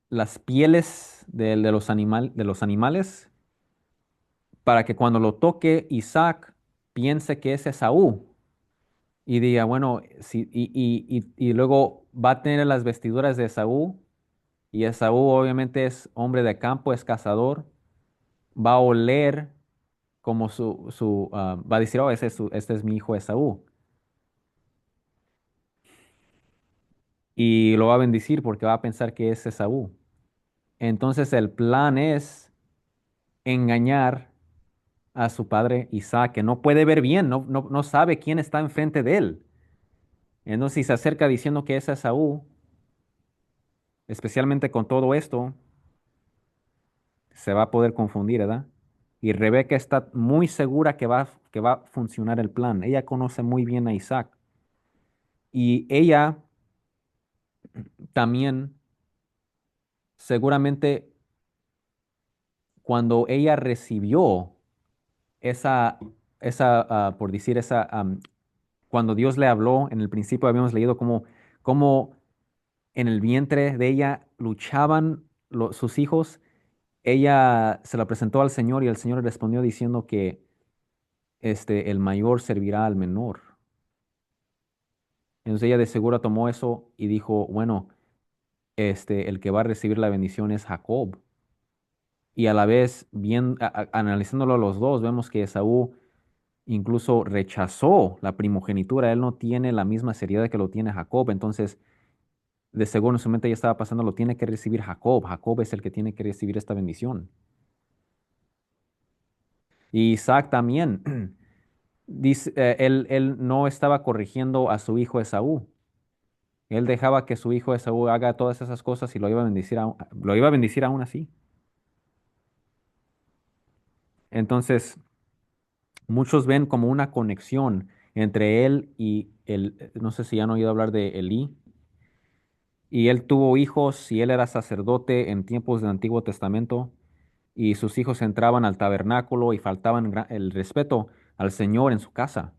las pieles de los animales para que cuando lo toque Isaac piense que es Esaú. Y diga, bueno, y luego va a tener las vestiduras de Esaú, y Esaú obviamente es hombre de campo, es cazador, va a oler como va a decir, oh, este es mi hijo Esaú, y lo va a bendecir porque va a pensar que es Esaú. Entonces el plan es engañar a su padre Isaac, que no puede ver bien, no sabe quién está enfrente de él. Entonces si se acerca diciendo que es Esaú, especialmente con todo esto, se va a poder confundir, ¿verdad? Y Rebeca está muy segura que va a funcionar el plan. Ella conoce muy bien a Isaac. Y ella también, seguramente, cuando ella recibió esa, por decir, cuando Dios le habló, en el principio habíamos leído cómo en el vientre de ella luchaban sus hijos. Ella se la presentó al Señor y el Señor le respondió diciendo que el mayor servirá al menor. Entonces ella de seguro tomó eso y dijo, bueno, el que va a recibir la bendición es Jacob. Y a la vez, bien, analizándolo los dos, vemos que Esaú incluso rechazó la primogenitura. Él no tiene la misma seriedad que lo tiene Jacob. Entonces, de seguro en su mente ya estaba pasando, lo tiene que recibir Jacob. Jacob es el que tiene que recibir esta bendición. Y Isaac también, dice, él no estaba corrigiendo a su hijo Esaú. Él dejaba que su hijo Esaú haga todas esas cosas y lo iba a bendecir, lo iba a bendecir aún así. Entonces, muchos ven como una conexión entre él y no sé si han oído hablar de Elí, y él tuvo hijos y él era sacerdote en tiempos del Antiguo Testamento, y sus hijos entraban al tabernáculo y faltaban el respeto al Señor en su casa.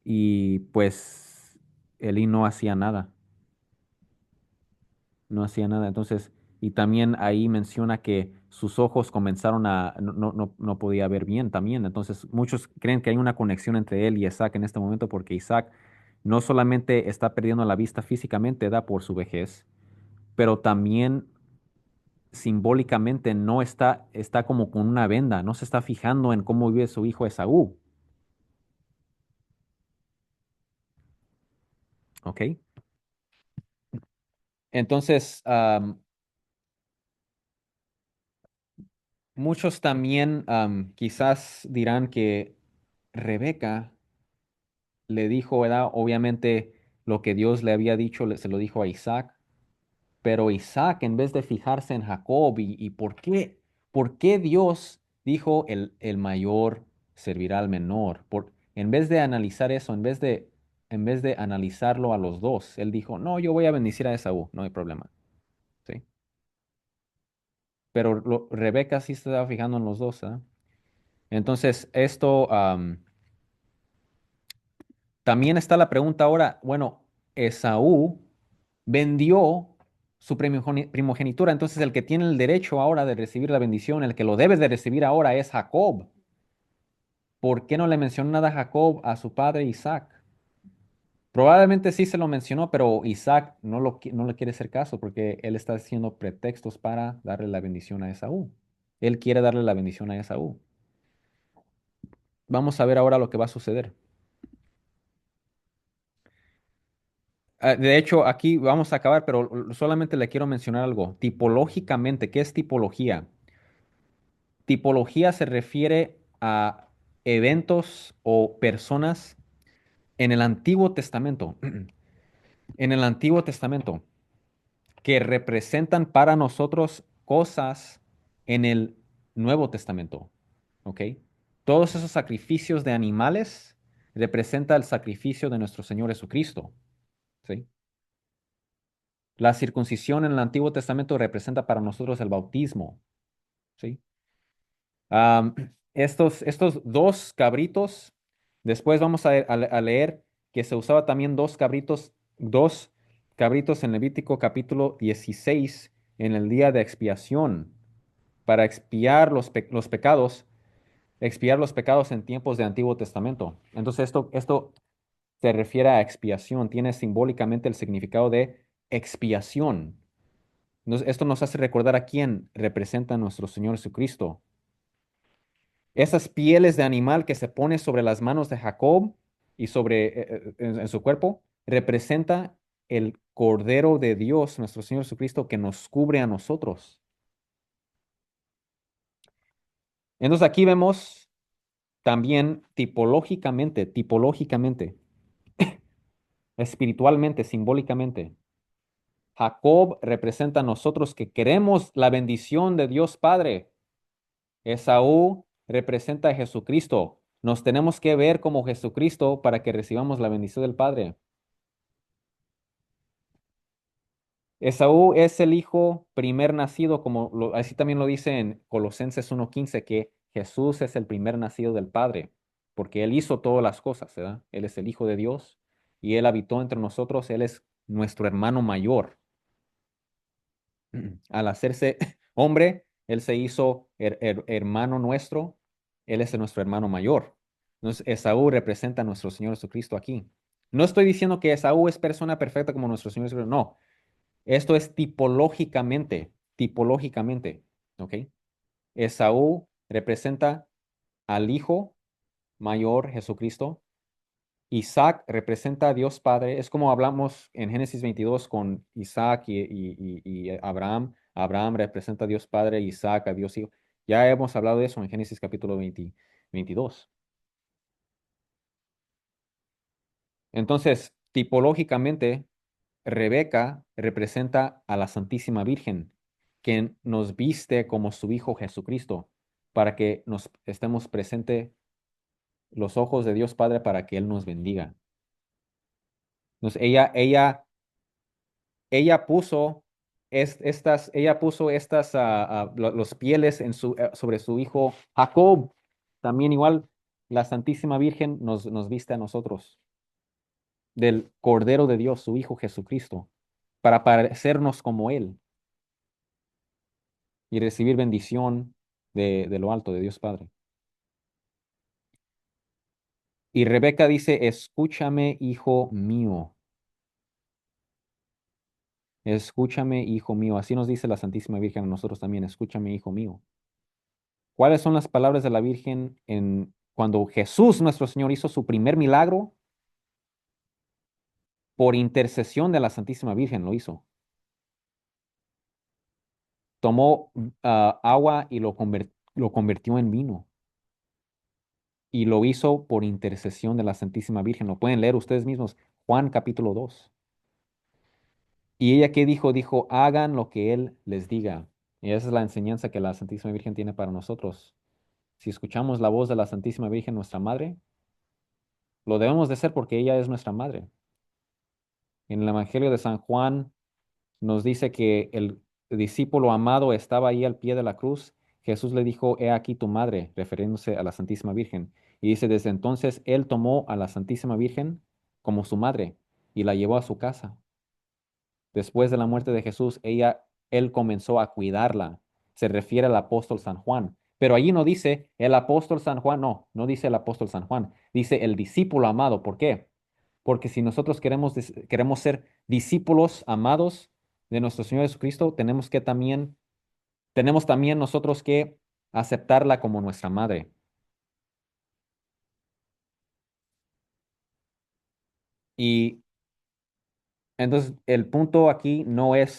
Y pues Elí no hacía nada, no hacía nada. Entonces, y también ahí menciona que sus ojos comenzaron no podía ver bien también. Entonces, muchos creen que hay una conexión entre él y Isaac en este momento porque Isaac no solamente está perdiendo la vista físicamente, da por su vejez, pero también simbólicamente no está como con una venda, no se está fijando en cómo vive su hijo Esaú, ¿ok? Entonces, muchos también quizás dirán que Rebeca le dijo, ¿verdad? Obviamente lo que Dios le había dicho se lo dijo a Isaac, pero Isaac en vez de fijarse en Jacob y por qué Dios dijo el mayor servirá al menor, en vez de analizar eso, en vez de analizarlo a los dos, él dijo, no, yo voy a bendecir a Esaú, no hay problema, ¿sí? Pero Rebeca sí se estaba fijando en los dos, ¿verdad? Entonces, esto también está la pregunta ahora, bueno, Esaú vendió su primogenitura, entonces el que tiene el derecho ahora de recibir la bendición, el que lo debe de recibir ahora es Jacob. ¿Por qué no le mencionó nada a Jacob a su padre Isaac? Probablemente sí se lo mencionó, pero Isaac no le quiere hacer caso porque él está haciendo pretextos para darle la bendición a Esaú. Él quiere darle la bendición a Esaú. Vamos a ver ahora lo que va a suceder. De hecho, aquí vamos a acabar, pero solamente le quiero mencionar algo. Tipológicamente, ¿qué es tipología? Tipología se refiere a eventos o personas en el Antiguo Testamento, en el Antiguo Testamento, que representan para nosotros cosas en el Nuevo Testamento. ¿Ok? Todos esos sacrificios de animales representan el sacrificio de nuestro Señor Jesucristo. ¿Sí? La circuncisión en el Antiguo Testamento representa para nosotros el bautismo. ¿Sí? Am, estos dos cabritos, después vamos a leer que se usaba también dos cabritos en Levítico capítulo 16 en el día de expiación para expiar expiar los pecados en tiempos de Antiguo Testamento. Entonces esto se refiere a expiación, tiene simbólicamente el significado de expiación. Esto nos hace recordar a quién representa a nuestro Señor Jesucristo. Esas pieles de animal que se pone sobre las manos de Jacob y en su cuerpo, representa el Cordero de Dios, nuestro Señor Jesucristo, que nos cubre a nosotros. Entonces aquí vemos también tipológicamente, espiritualmente, simbólicamente, Jacob representa a nosotros que queremos la bendición de Dios Padre. Esaú representa a Jesucristo. Nos tenemos que ver como Jesucristo para que recibamos la bendición del Padre. Esaú es el hijo primer nacido, así también lo dice en Colosenses 1:15, que Jesús es el primer nacido del Padre, porque Él hizo todas las cosas, ¿verdad? Él es el Hijo de Dios y Él habitó entre nosotros, Él es nuestro hermano mayor. Al hacerse hombre, Él se hizo hermano nuestro, Él es nuestro hermano mayor. Entonces, Esaú representa a nuestro Señor Jesucristo aquí. No estoy diciendo que Esaú es persona perfecta como nuestro Señor Jesucristo, no. Esto es tipológicamente, ¿ok? Esaú representa al Hijo mayor Jesucristo. Isaac representa a Dios Padre. Es como hablamos en Génesis 22 con Isaac y Abraham. Abraham representa a Dios Padre, Isaac a Dios Hijo. Ya hemos hablado de eso en Génesis capítulo 22. Entonces, tipológicamente, Rebeca representa a la Santísima Virgen, quien nos viste como su Hijo Jesucristo, para que nos estemos presentes los ojos de Dios Padre para que Él nos bendiga. Entonces, ella puso estas los pieles sobre su hijo Jacob. También igual la Santísima Virgen nos viste a nosotros del Cordero de Dios, su Hijo Jesucristo, para parecernos como Él. y recibir bendición de lo alto, de Dios Padre. Y Rebeca dice, escúchame, hijo mío, escúchame, hijo mío. Así nos dice la Santísima Virgen a nosotros también, escúchame, hijo mío. ¿Cuáles son las palabras de la Virgen cuando Jesús, nuestro Señor, hizo su primer milagro? Por intercesión de la Santísima Virgen lo hizo. Tomó agua y lo convirtió en vino. Y lo hizo por intercesión de la Santísima Virgen. Lo pueden leer ustedes mismos. Juan capítulo 2. ¿Y ella qué dijo? Dijo, hagan lo que Él les diga. Y esa es la enseñanza que la Santísima Virgen tiene para nosotros. Si escuchamos la voz de la Santísima Virgen, nuestra Madre, lo debemos de hacer porque ella es nuestra Madre. En el Evangelio de San Juan nos dice que el discípulo amado estaba ahí al pie de la cruz. Jesús le dijo, he aquí tu madre, refiriéndose a la Santísima Virgen. Y dice, desde entonces él tomó a la Santísima Virgen como su madre y la llevó a su casa. Después de la muerte de Jesús, él comenzó a cuidarla. Se refiere al apóstol San Juan. Pero allí no dice el apóstol San Juan, no dice el apóstol San Juan, dice el discípulo amado. ¿Por qué? Porque si nosotros queremos ser discípulos amados de nuestro Señor Jesucristo, tenemos también nosotros que aceptarla como nuestra madre. Y entonces el punto aquí no es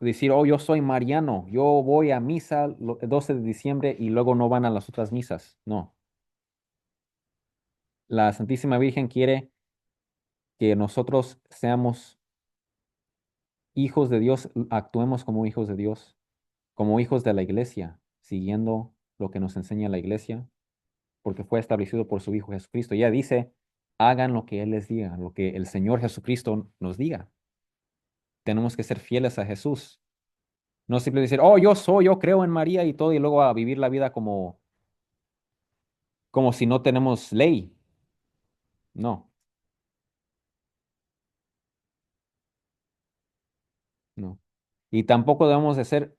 decir, oh, yo soy mariano, yo voy a misa el 12 de diciembre y luego no van a las otras misas. No, la Santísima Virgen quiere que nosotros seamos hijos de Dios, actuemos como hijos de Dios, como hijos de la iglesia, siguiendo lo que nos enseña la iglesia, porque fue establecido por su Hijo Jesucristo. Ella dice, hagan lo que Él les diga, lo que el Señor Jesucristo nos diga. Tenemos que ser fieles a Jesús. No simplemente decir, oh, yo creo en María y todo, y luego a vivir la vida como si no tenemos ley. No, no. Y tampoco debemos de ser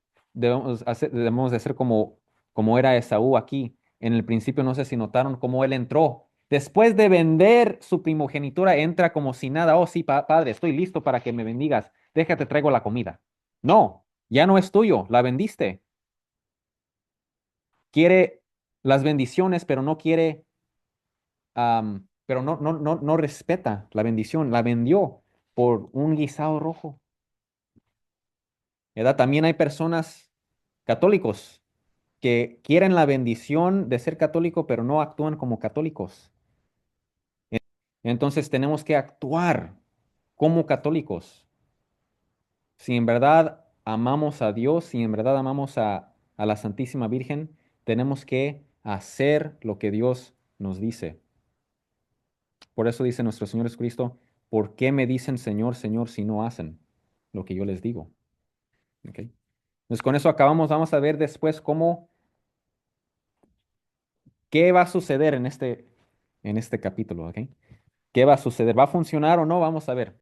como era Esaú aquí. En el principio, no sé si notaron cómo él entró. Después de vender su primogenitura, entra como si nada. Oh, sí, padre, estoy listo para que me bendigas. Déjate, traigo la comida. No, ya no es tuyo, la vendiste. Quiere las bendiciones, pero no quiere, pero no respeta la bendición. La vendió por un guisado rojo. ¿Verdad? También hay personas católicos que quieren la bendición de ser católico, pero no actúan como católicos. Entonces tenemos que actuar como católicos. Si en verdad amamos a Dios, si en verdad amamos a la Santísima Virgen, tenemos que hacer lo que Dios nos dice. Por eso dice nuestro Señor Jesucristo, ¿por qué me dicen Señor, Señor, si no hacen lo que yo les digo? ¿Ok? Entonces con eso acabamos. Vamos a ver después qué va a suceder en este capítulo. ¿Ok? ¿Qué va a suceder? ¿Va a funcionar o no? Vamos a ver.